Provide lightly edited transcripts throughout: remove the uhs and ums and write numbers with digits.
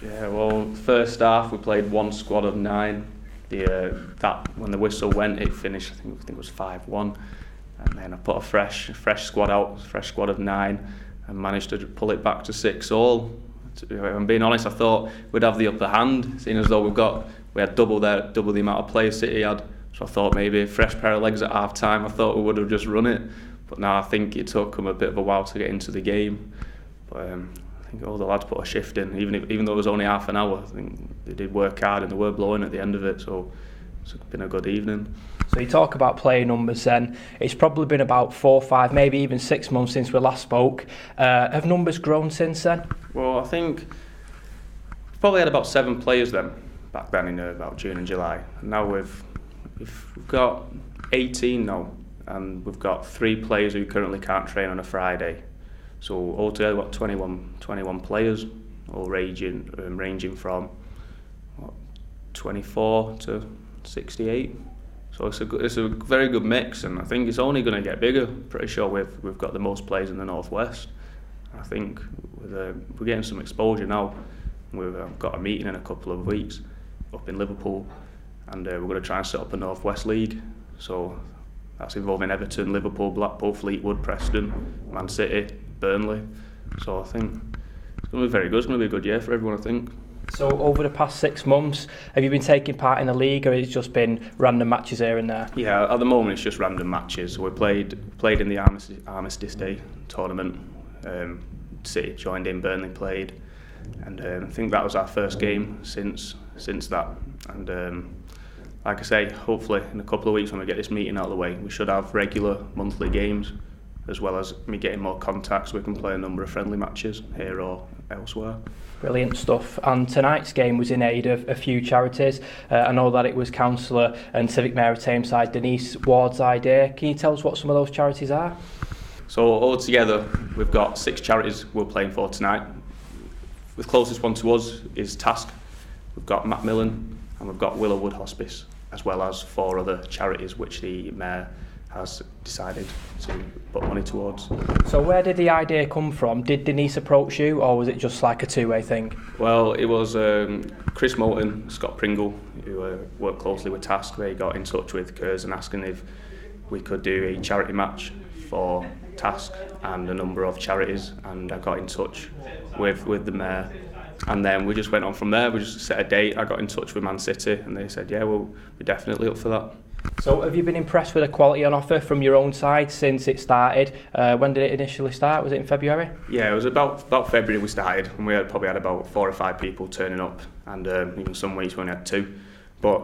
Yeah, well, first half we played one squad of 9. That when the whistle went, it finished. I think it was 5-1, and then I put a fresh squad out, fresh squad of 9, and managed to pull it back to 6-all. If I'm being honest, I thought we'd have the upper hand, seeing as though we had double the amount of players City had. So I thought maybe a fresh pair of legs at half time. I thought we would have just run it, but now I think it took them a bit of a while to get into the game. But I think all the lads put a shift in, even though it was only half an hour. I think they did work hard and they were blowing at the end of it. So it's been a good evening. So you talk about player numbers then. It's probably been about 4, 5, maybe even 6 months since we last spoke. Have numbers grown since then? Well, I think we've probably had about 7 players back then in about June and July. And now we've got 18 now, and we've got 3 players who currently can't train on a Friday. So altogether, what, 21 players, all ranging from 24 to 68. So it's a very good mix, and I think it's only going to get bigger. Pretty sure we've got the most players in the Northwest. I think we're getting some exposure now. We've got a meeting in a couple of weeks up in Liverpool, and we're going to try and set up a Northwest League. So that's involving Everton, Liverpool, Blackpool, Fleetwood, Preston, Man City, Burnley. So I think it's going to be very good. It's going to be a good year for everyone, I think. So over the past 6 months, have you been taking part in the league, or has it just been random matches here and there? Yeah, at the moment it's just random matches. We played in the Armistice Day tournament. City joined in, Burnley played, and I think that was our first game since that. And like I say, hopefully in a couple of weeks when we get this meeting out of the way, we should have regular monthly games, as well as me getting more contacts. We can play a number of friendly matches here or elsewhere. Brilliant stuff. And tonight's game was in aid of a few charities. I know that it was Councillor and Civic Mayor of Tameside Denise Ward's idea. Can you tell us what some of those charities are? So altogether, we've got 6 charities we're playing for tonight. The closest one to us is Task. We've got Macmillan and we've got Willowwood Hospice, as well as 4 other charities which the Mayor has decided to put money towards. So where did the idea come from? Did Denise approach you, or was it just like a two-way thing? Well, it was Chris Moulton, Scott Pringle, who worked closely with Task. They got in touch with Curzon asking if we could do a charity match for Task and a number of charities, and I got in touch with the Mayor, and then we just went on from there. We just set a date. I got in touch with Man City and they said, yeah, we'll be definitely up for that. So have you been impressed with the quality on offer from your own side since it started? When did it initially start? Was it in February? Yeah, it was about February we started, and we probably had about 4 or 5 people turning up, and even some weeks we only had 2. But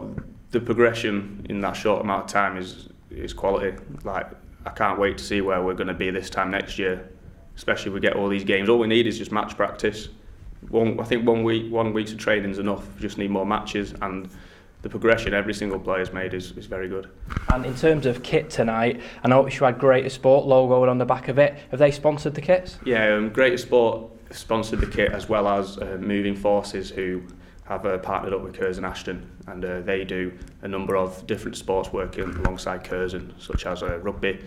the progression in that short amount of time is quality. Like, I can't wait to see where we're going to be this time next year, especially if we get all these games. All we need is just match practice. I think one week of training is enough. We just need more matches, and the progression every single player's made is very good. And in terms of kit tonight, I noticed you had Greater Sport logo on the back of it. Have they sponsored the kits? Yeah, Greater Sport sponsored the kit, as well as Moving Forces, who have partnered up with Curzon Ashton, and they do a number of different sports working alongside Curzon, such as rugby,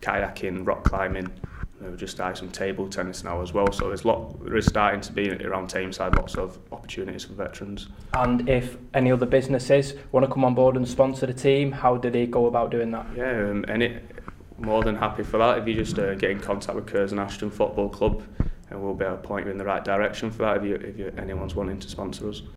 kayaking, rock climbing. We've just started some table tennis now as well, so there is starting to be around Tameside lots of opportunities for veterans. And if any other businesses want to come on board and sponsor the team, how do they go about doing that? Yeah, more than happy for that. If you just get in contact with Curzon Ashton Football Club, and we'll be able to point you in the right direction for that if anyone's wanting to sponsor us.